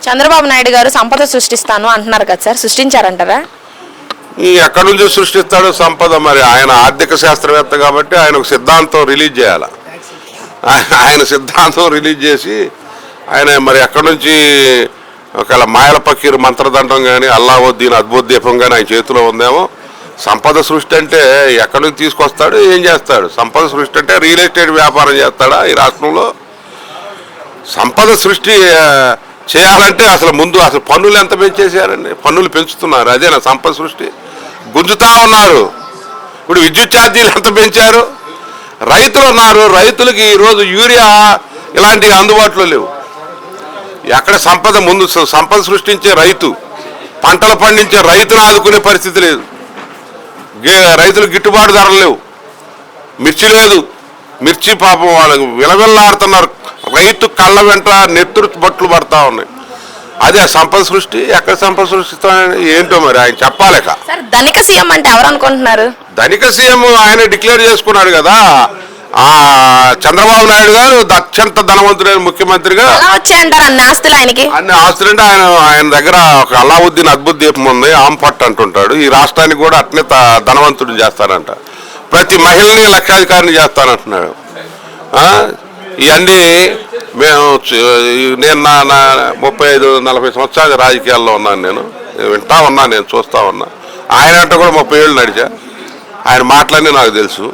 చంద్రబాబు నాయుడు గారు సంపద సృష్టిస్తాను అంటున్నారు కదా సార్, సృష్టించారంటారా? ఎక్కడి నుంచి సృష్టిస్తాడు సంపద? మరి ఆయన ఆర్థిక శాస్త్రవేత్త కాబట్టి ఆయన ఒక సిద్ధాంతం రిలీజ్ చేయాలి. ఆయన సిద్ధాంతం రిలీజ్ చేసి ఆయన మరి ఎక్కడి నుంచి ఒకవేళ మాయల పకీర్ మంత్రదండం కానీ అల్లావుద్దీన్ అద్భుత దీపం కానీ ఆయన చేతిలో ఉందేమో. సంపద సృష్టి అంటే ఎక్కడి నుంచి తీసుకొస్తాడు, ఏం చేస్తాడు? సంపద సృష్టి అంటే రియల్ ఎస్టేట్ వ్యాపారం చేస్తాడా ఈ రాష్ట్రంలో? సంపద సృష్టి చేయాలంటే అసలు ముందు అసలు పన్నులు ఎంత పెంచేసారండి? పన్నులు పెంచుతున్నారు, అదేనా సంపద సృష్టి? గుంజుతా ఉన్నారు. ఇప్పుడు విద్యుత్ ఛార్జీలు ఎంత పెంచారు? రైతులు ఉన్నారు, రైతులకి ఈరోజు యూరియా ఇలాంటివి అందుబాటులో లేవు. ఎక్కడ సంపద? ముందు సంపద సృష్టించే రైతు, పంటలు పండించే రైతును ఆదుకునే పరిస్థితి లేదు. రైతులు గిట్టుబాటు ధరలు లేవు. మిర్చి లేదు, మిర్చి పాపం వాళ్ళకి విలవిల్లాడుతున్నారు. రైతు కళ్ళ వెంట నెత్తురు బొట్లు పడతా ఉన్నాయి. అదే సంపద సృష్టి. ఎక్కడ సంపద సృష్టిస్తామని ఏంటో మరి ఆయన చెప్పాలేక. ధనిక సీఎం అంటే ఎవరు అనుకుంటున్నారు? ధనిక సీఎం ఆయన డిక్లేర్ చేసుకున్నాడు కదా. చంద్రబాబు నాయుడు గారు అత్యంత ధనవంతుడైన ముఖ్యమంత్రిగా. వచ్చాయంటారు అన్ని ఆస్తులు ఆయనకి? అన్ని ఆస్తులు అంటే ఆయన దగ్గర ఒక అల్లావుద్దీన్ అద్భుత దీపం ఉంది, ఆంపట్టు అంటుంటాడు. ఈ రాష్ట్రానికి కూడా అట్నే ధనవంతుడిని చేస్తానంట. ప్రతి మహిళని లక్షాధికారిని చేస్తానంటున్నాడు. ఇవన్నీ నేను నా 35-40 సంవత్సరాలు రాజకీయాల్లో ఉన్నాను. నేను వింటా ఉన్నా, నేను చూస్తా ఉన్నా. ఆయన అంటే కూడా 30 ఏళ్ళు నడిచా. ఆయన మాటలన్నీ నాకు తెలుసు.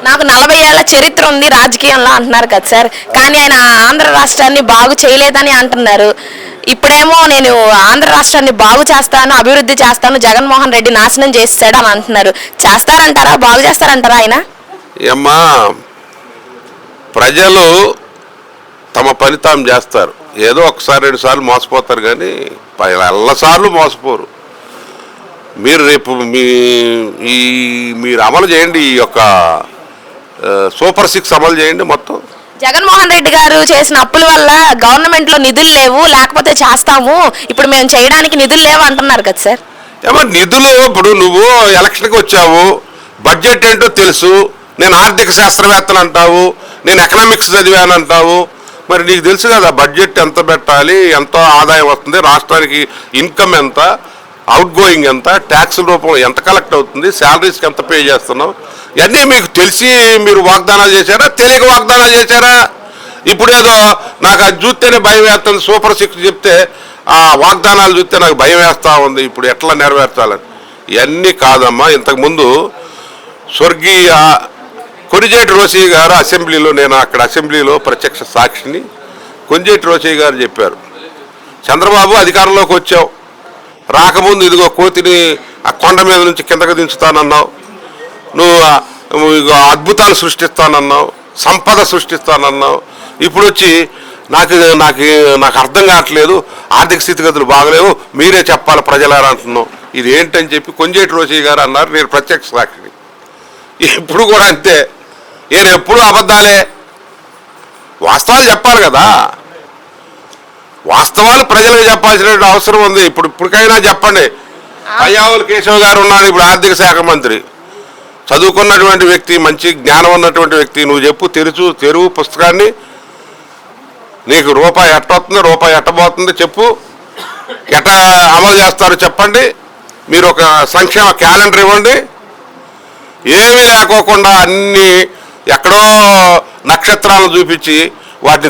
నాకు 40 ఏళ్ల చరిత్ర ఉంది రాజకీయంలో అంటున్నారు కదా సార్, కానీ ఆయన ఆంధ్ర రాష్ట్రాన్ని బాగు చేయలేదని అంటున్నారు. ఇప్పుడేమో నేను ఆంధ్ర రాష్ట్రాన్ని బాగు చేస్తాను, అభివృద్ధి చేస్తాను, జగన్మోహన్ రెడ్డి నాశనం చేస్తాడు అని అంటున్నారు. చేస్తారంటారా? బాగు చేస్తారంటారా ఆయన? ఏమ్మా, ప్రజలు తమ పని తాము చేస్తారు. ఏదో ఒకసారి 2 సార్లు మోసపోతారు కానీ ఎల్లసార్లు మోసపోరు. మీరు రేపు మీరు అమలు చేయండి, ఈ యొక్క సూపర్ 6 అమలు చేయండి మొత్తం. జగన్మోహన్ రెడ్డి గారు చేసిన అప్పుల వల్ల గవర్నమెంట్లో నిధులు లేవు, లేకపోతే చేస్తాము, ఇప్పుడు మేము చేయడానికి నిధులు లేవు అంటున్నారు కదా సార్. ఏమో నిధులు, ఇప్పుడు నువ్వు ఎలక్షన్కి వచ్చావు, బడ్జెట్ ఏంటో తెలుసు, నేను ఆర్థిక శాస్త్రవేత్తలు అంటావు, నేను ఎకనామిక్స్ చదివాను అంటావు. మరి నీకు తెలుసు కదా బడ్జెట్ ఎంత పెట్టాలి, ఎంత ఆదాయం వస్తుంది, రాష్ట్రానికి ఇన్కమ్ ఎంత, అవుట్ గోయింగ్ ఎంత, ట్యాక్స్ రూపంలో ఎంత కలెక్ట్ అవుతుంది, శాలరీస్కి ఎంత పే చేస్తున్నావు, ఇవన్నీ మీకు తెలిసి మీరు వాగ్దానాలు చేశారా, తెలియక వాగ్దానాలు చేశారా? ఇప్పుడు ఏదో నాకు అది చూస్తేనే భయం వేస్తుంది, సూపర్ 6 చెప్తే ఆ వాగ్దానాలు చూస్తే నాకు భయం వేస్తూ ఉంది, ఇప్పుడు ఎట్లా నెరవేర్చాలని. ఇవన్నీ కాదమ్మా. ఇంతకుముందు స్వర్గీయ కొణిజేటి రోసయ్య గారు అసెంబ్లీలో, నేను అక్కడ అసెంబ్లీలో ప్రత్యక్ష సాక్షిని, కొణిజేటి రోసయ్య గారు చెప్పారు, చంద్రబాబు అధికారంలోకి వచ్చావు, రాకముందు ఇదిగో కోతిని ఆ కొండ మీద నుంచి కిందకు దించుతానన్నావు, నువ్వు అద్భుతాలు సృష్టిస్తానన్నావు, సంపద సృష్టిస్తానన్నావు. ఇప్పుడు వచ్చి నాకు అర్థం కావట్లేదు, ఆర్థిక స్థితిగతులు బాగలేవు, మీరే చెప్పాలి ప్రజలారా అంటున్నావు. ఇది ఏంటని చెప్పి కొణిజేటి రోసయ్య గారు అన్నారు. నేను ప్రత్యక్ష సాక్షిని. ఇప్పుడు కూడా అంతే, నేను ఎప్పుడు అబద్ధాలే, వాస్తవాలు చెప్పాలి కదా. వాస్తవాలు ప్రజలకు చెప్పాల్సిన అవసరం ఉంది. ఇప్పటికైనా చెప్పండి. పయ్యావుల కేశవ్ గారు ఉన్నాడు ఇప్పుడు ఆర్థిక శాఖ మంత్రి, చదువుకున్నటువంటి వ్యక్తి, మంచి జ్ఞానం ఉన్నటువంటి వ్యక్తి. నువ్వు చెప్పు, తెరువు పుస్తకాన్ని, నీకు రూపాయి ఎట్ట వస్తుంది, రూపాయి ఎట్టబోతుంది చెప్పు, ఎట్ట అమలు చేస్తారో చెప్పండి. మీరు ఒక సంక్షేమ క్యాలెండర్ ఇవ్వండి. ఏమీ లేకోకుండా అన్నీ ఎక్కడో నక్షత్రాలను చూపించి వాటిని